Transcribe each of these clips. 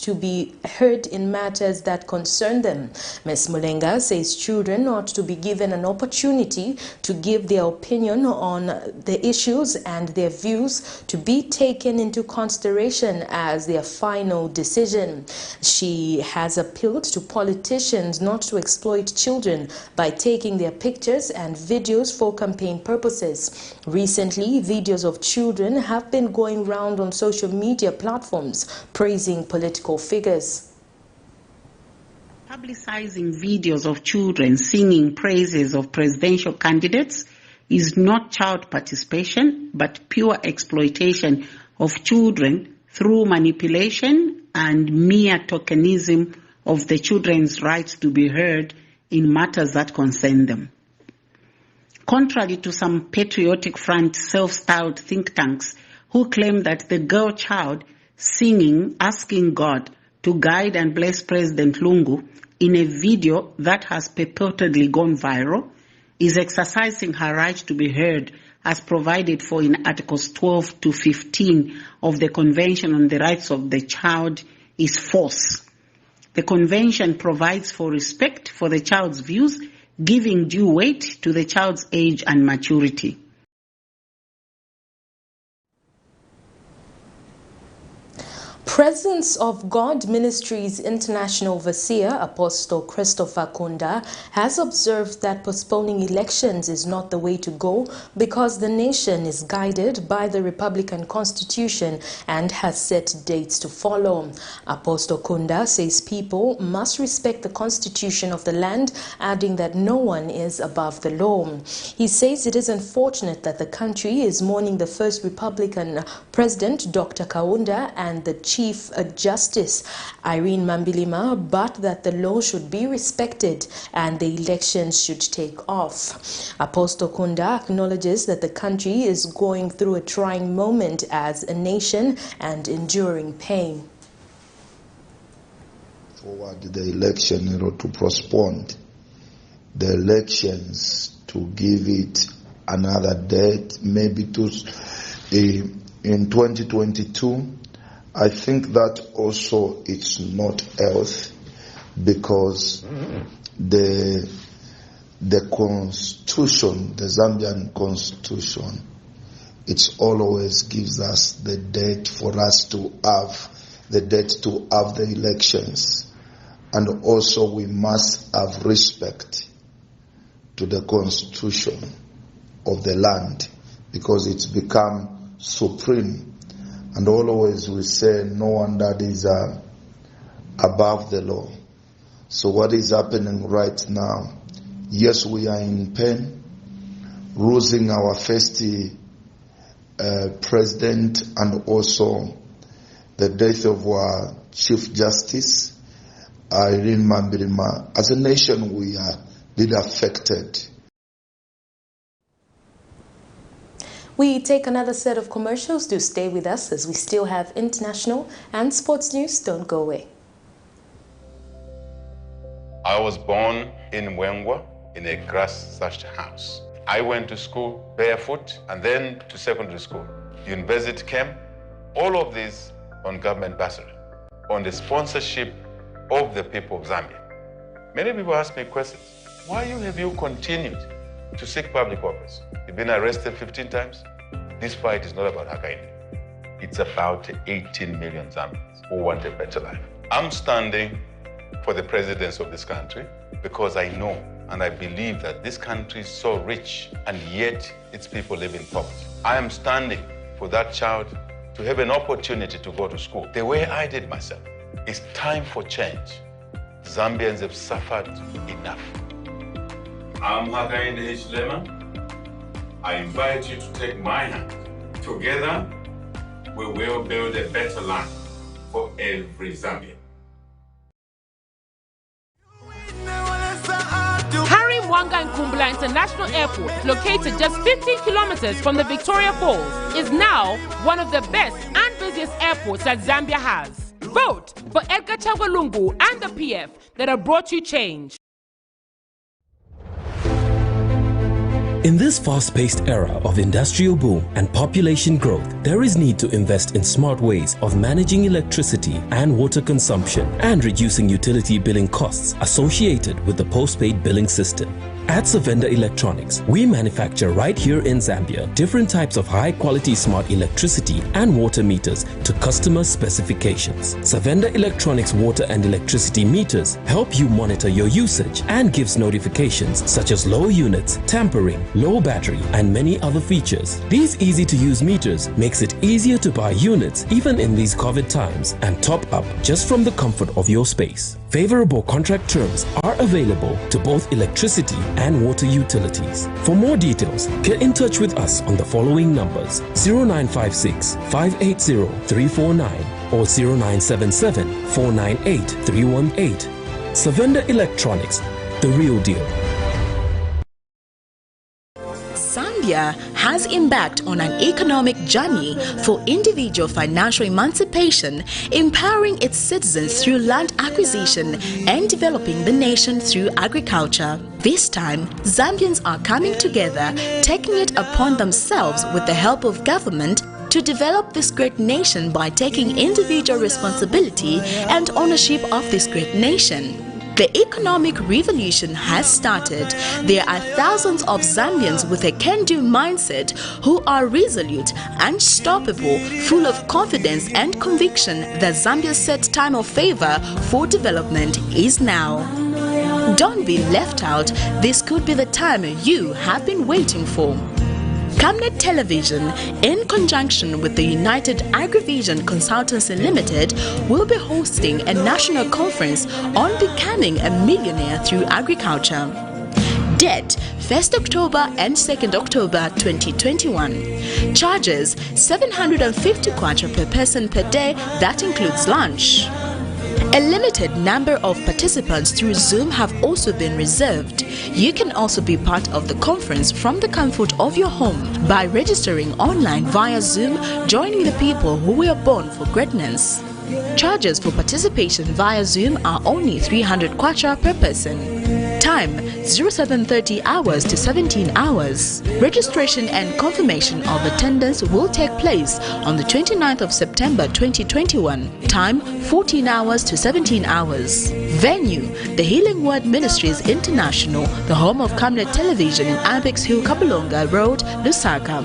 to be heard in matters that concern them. Ms. Mulenga says children ought to be given an opportunity to give their opinion on the issues and their views to be taken into consideration as their final decision. She has appealed to politicians not to exploit children by taking their pictures and videos for campaign purposes. Recently, videos of children have been going round on social media platforms praising political figures. Publicizing videos of children singing praises of presidential candidates is not child participation, but pure exploitation of children through manipulation and mere tokenism of the children's rights to be heard in matters that concern them. Contrary to some patriotic front self-styled think tanks who claim that the girl child singing, asking God to guide and bless President Lungu in a video that has purportedly gone viral, is exercising her right to be heard as provided for in Articles 12 to 15 of the Convention on the Rights of the Child, is false. The Convention provides for respect for the child's views, giving due weight to the child's age and maturity. Presence of God Ministries International Overseer Apostle Christopher Kunda has observed that postponing elections is not the way to go because the nation is guided by the Republican Constitution and has set dates to follow. Apostle Kunda says people must respect the Constitution of the land, adding that no one is above the law. He says it is unfortunate that the country is mourning the first Republican President, Dr. Kaunda, and the Chief Justice, Irene Mambilima, but that the law should be respected and the elections should take off. Apostle Kunda acknowledges that the country is going through a trying moment as a nation and enduring pain. Forward the election, to postpone the elections, to give it another date, maybe to in 2022. I think that also it's not health, because the constitution, the Zambian constitution, it always gives us the date for us to have the elections, and also we must have respect to the constitution of the land, because it's become supreme. And always we say no one that is above the law. So what is happening right now? Yes, we are in pain, losing our first president, and also the death of our Chief Justice, Irene Mambilima. As a nation, we are really affected. We take another set of commercials. Do stay with us as we still have international and sports news. Don't go away. I was born in Mwengwa in a grass-thatched house. I went to school barefoot and then to secondary school. University came, all of these on government bursary, on the sponsorship of the people of Zambia. Many people ask me questions. Why have you continued to seek public office? You've been arrested 15 times. This fight is not about Hakainde. It's about 18 million Zambians who want a better life. I'm standing for the presidency of this country because I know and I believe that this country is so rich and yet its people live in poverty. I am standing for that child to have an opportunity to go to school the way I did myself. It's time for change. Zambians have suffered enough. I'm Hakainde Hichilema. I invite you to take my hand. Together, we will build a better land for every Zambian. Harry Mwanga Nkumbula International Airport, located just 15 kilometers from the Victoria Falls, is now one of the best and busiest airports that Zambia has. Vote for Edgar Chagwa Lungu and the PF that have brought you change. In this fast-paced era of industrial boom and population growth, there is need to invest in smart ways of managing electricity and water consumption and reducing utility billing costs associated with the postpaid billing system. At Savenda Electronics, we manufacture right here in Zambia different types of high-quality smart electricity and water meters to customer specifications. Savenda Electronics water and electricity meters help you monitor your usage and gives notifications such as low units, tampering, low battery, and many other features. These easy-to-use meters makes it easier to buy units even in these COVID times and top up just from the comfort of your space. Favorable contract terms are available to both electricity and water utilities. For more details, get in touch with us on the following numbers: 0956 580 349 or 0977 498 318. Savenda Electronics, the real deal. Zambia has embarked on an economic journey for individual financial emancipation, empowering its citizens through land acquisition and developing the nation through agriculture. This time, Zambians are coming together, taking it upon themselves with the help of government to develop this great nation by taking individual responsibility and ownership of this great nation. The economic revolution has started. There are thousands of Zambians with a can-do mindset who are resolute, unstoppable, full of confidence and conviction that Zambia's set time of favor for development is now. Don't be left out. This could be the time you have been waiting for. Camnet Television, in conjunction with the United Agrivision Consultancy Limited, will be hosting a national conference on becoming a millionaire through agriculture. Date: 1st October and 2nd October 2021. Charges: 750 kwacha per person per day, that includes lunch. A limited number of participants through Zoom have also been reserved. You can also be part of the conference from the comfort of your home by registering online via Zoom, joining the people who were born for greatness. Charges for participation via Zoom are only 300 kwacha per person. Time: 0730 hours to 17 hours. Registration and confirmation of attendance will take place on the 29th of September 2021. Time: 14 hours to 17 hours. Venue: the Healing Word Ministries International, the home of Camnet Television in Apex Hill, Kabulonga Road, Lusaka.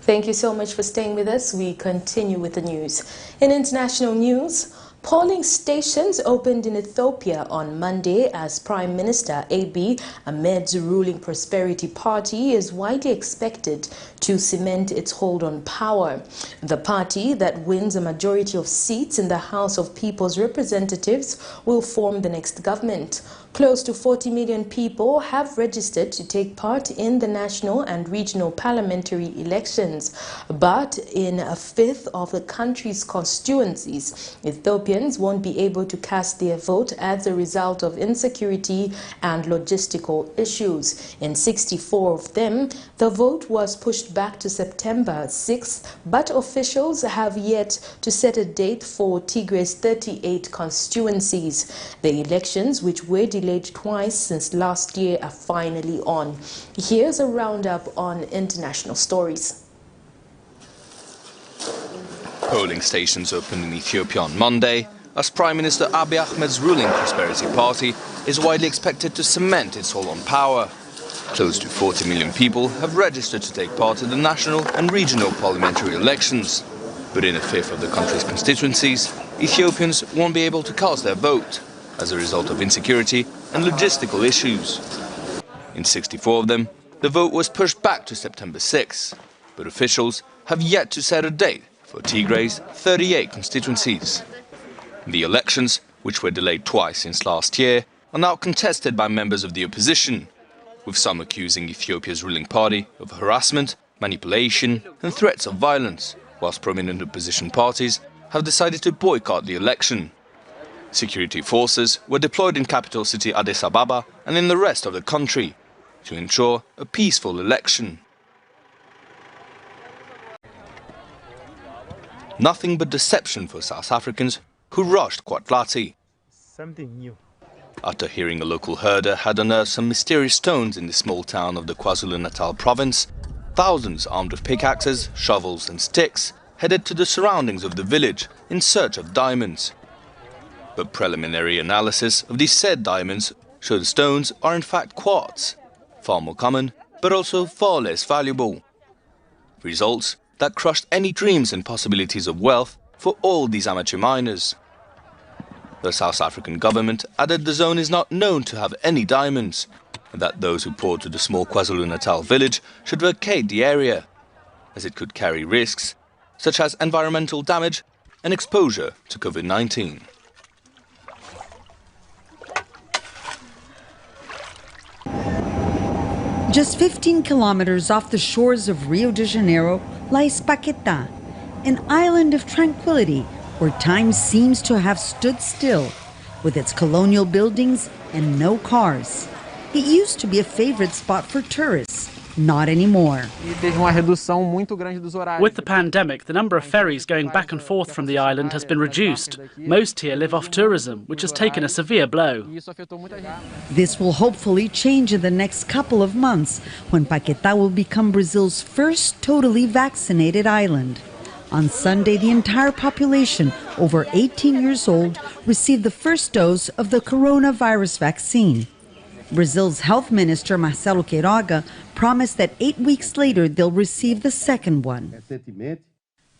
Thank you so much for staying with us. We continue with the news. In international news, polling stations opened in Ethiopia on Monday as Prime Minister Abiy Ahmed's ruling Prosperity Party is widely expected to cement its hold on power. The party that wins a majority of seats in the House of People's Representatives will form the next government. Close to 40 million people have registered to take part in the national and regional parliamentary elections. But in a fifth of the country's constituencies, Ethiopians won't be able to cast their vote as a result of insecurity and logistical issues. In 64 of them, the vote was pushed back to September 6th, but officials have yet to set a date for Tigray's 38 constituencies. The elections, which were delayed twice since last year, are finally on. Here's a roundup on international stories. Polling stations opened in Ethiopia on Monday as Prime Minister Abiy Ahmed's ruling Prosperity Party is widely expected to cement its hold on power. Close to 40 million people have registered to take part in the national and regional parliamentary elections. But in a fifth of the country's constituencies, Ethiopians won't be able to cast their vote as a result of insecurity and logistical issues. In 64 of them, the vote was pushed back to September 6, but officials have yet to set a date for Tigray's 38 constituencies. The elections, which were delayed twice since last year, are now contested by members of the opposition, with some accusing Ethiopia's ruling party of harassment, manipulation and threats of violence, whilst prominent opposition parties have decided to boycott the election. Security forces were deployed in capital city Addis Ababa and in the rest of the country to ensure a peaceful election. Nothing but deception for South Africans who rushed Kwatlati. Something new. After hearing a local herder had unearthed some mysterious stones in the small town of the KwaZulu-Natal province, thousands armed with pickaxes, shovels and sticks headed to the surroundings of the village in search of diamonds. But preliminary analysis of these said diamonds show the stones are in fact quartz, far more common but also far less valuable. Results that crushed any dreams and possibilities of wealth for all these amateur miners. The South African government added the zone is not known to have any diamonds, and that those who poured to the small KwaZulu-Natal village should vacate the area, as it could carry risks such as environmental damage and exposure to COVID-19. Just 15 kilometers off the shores of Rio de Janeiro lies Paquetá, an island of tranquility where time seems to have stood still, with its colonial buildings and no cars. It used to be a favorite spot for tourists, not anymore. With the pandemic, the number of ferries going back and forth from the island has been reduced. Most here live off tourism, which has taken a severe blow. This will hopefully change in the next couple of months, when Paquetá will become Brazil's first totally vaccinated island. On Sunday, the entire population, over 18 years old, received the first dose of the coronavirus vaccine. Brazil's health minister, Marcelo Queiroga, promised that 8 weeks later they'll receive the second one.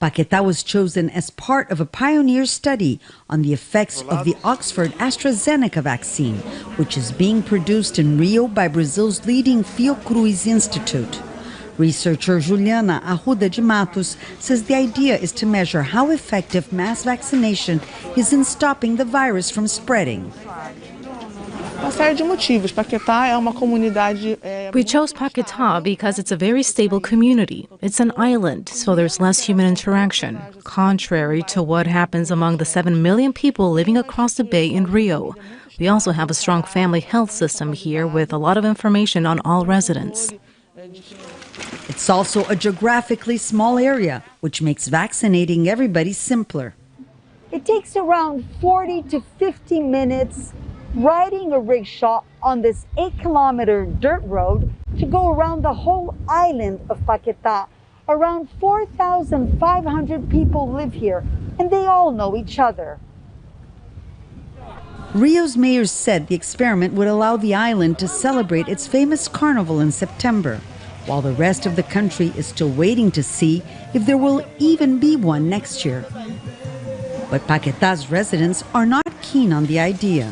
Paquetá was chosen as part of a pioneer study on the effects of the Oxford AstraZeneca vaccine, which is being produced in Rio by Brazil's leading Fiocruz Institute. Researcher Juliana Arruda de Matos says the idea is to measure how effective mass vaccination is in stopping the virus from spreading. We chose Paquetá because it's a very stable community. It's an island, so there's less human interaction, contrary to what happens among the 7 million people living across the bay in Rio. We also have a strong family health system here with a lot of information on all residents. It's also a geographically small area, which makes vaccinating everybody simpler. It takes around 40 to 50 minutes riding a rickshaw on this 8-kilometer dirt road to go around the whole island of Paquetá. Around 4,500 people live here, and they all know each other. Rio's mayor said the experiment would allow the island to celebrate its famous carnival in September, while the rest of the country is still waiting to see if there will even be one next year. But Paquetá's residents are not keen on the idea.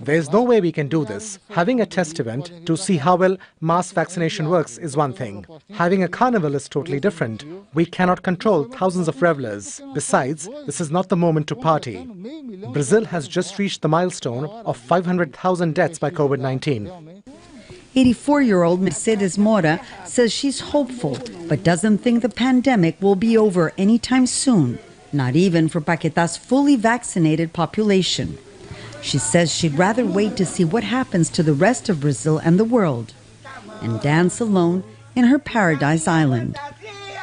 There's no way we can do this. Having a test event to see how well mass vaccination works is one thing. Having a carnival is totally different. We cannot control thousands of revelers. Besides, this is not the moment to party. Brazil has just reached the milestone of 500,000 deaths by COVID-19. 84-year-old Mercedes Mora says she's hopeful, but doesn't think the pandemic will be over anytime soon, not even for Paquetá's fully vaccinated population. She says she'd rather wait to see what happens to the rest of Brazil and the world, and dance alone in her paradise island.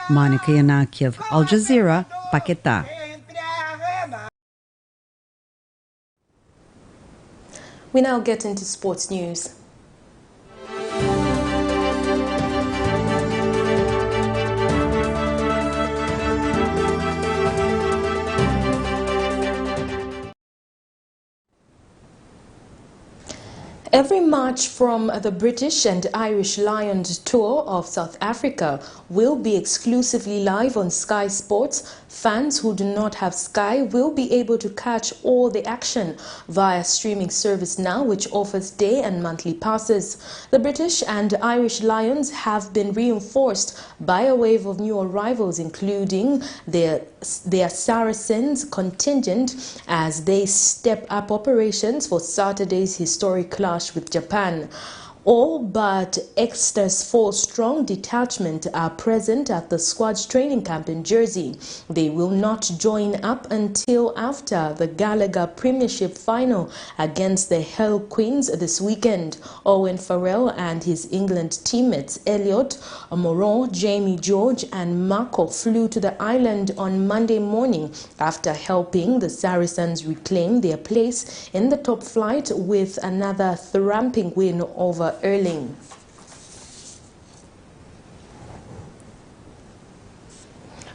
Monica Yanakiev, Al Jazeera, Paquetá. We now get into sports news. Every match from the British and Irish Lions tour of South Africa will be exclusively live on Sky Sports. Fans who do not have Sky will be able to catch all the action via streaming service now, which offers day and monthly passes. The British and Irish Lions have been reinforced by a wave of new arrivals, including their Saracens contingent, as they step up operations for Saturday's historic clash with Japan. All but Exeter's 4-strong detachment are present at the squad's training camp in Jersey. They will not join up until after the Gallagher Premiership final against the Hell Queens this weekend. Owen Farrell and his England teammates Elliot, Moron, Jamie George and Marco flew to the island on Monday morning after helping the Saracens reclaim their place in the top flight with another thramping win over Erling.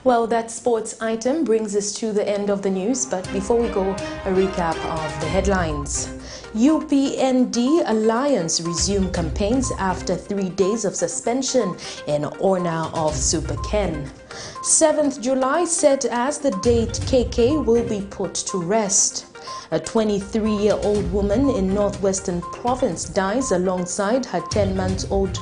Well, that sports item brings us to the end of the news, but before we go, a recap of the headlines. UPND Alliance resume campaigns after 3 days of suspension in honor of Super Ken. 7th July set as the date KK will be put to rest. A 23-year-old woman in Northwestern Province dies alongside her 10-month-old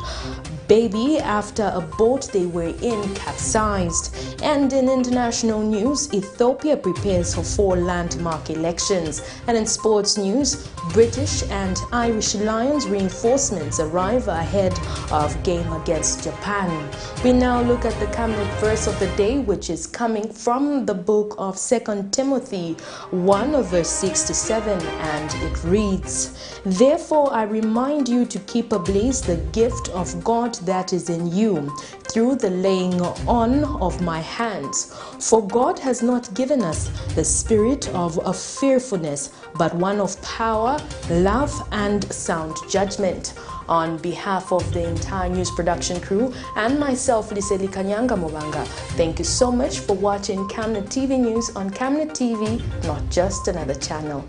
baby after a boat they were in capsized. And in international news, Ethiopia prepares for 4 landmark elections. And in sports news, British and Irish Lions reinforcements arrive ahead of game against Japan. We now look at the Camnet verse of the day, which is coming from the book of 2 Timothy 1 verse 6 to 7, and it reads, "Therefore I remind you to keep ablaze the gift of God that is in you through the laying on of my hands. For God has not given us the spirit of fearfulness, but one of power, love, and sound judgment." On behalf of the entire news production crew and myself, Liseli Kanyanga Mubanga, thank you so much for watching Camnet TV News on Camnet TV, not just another channel.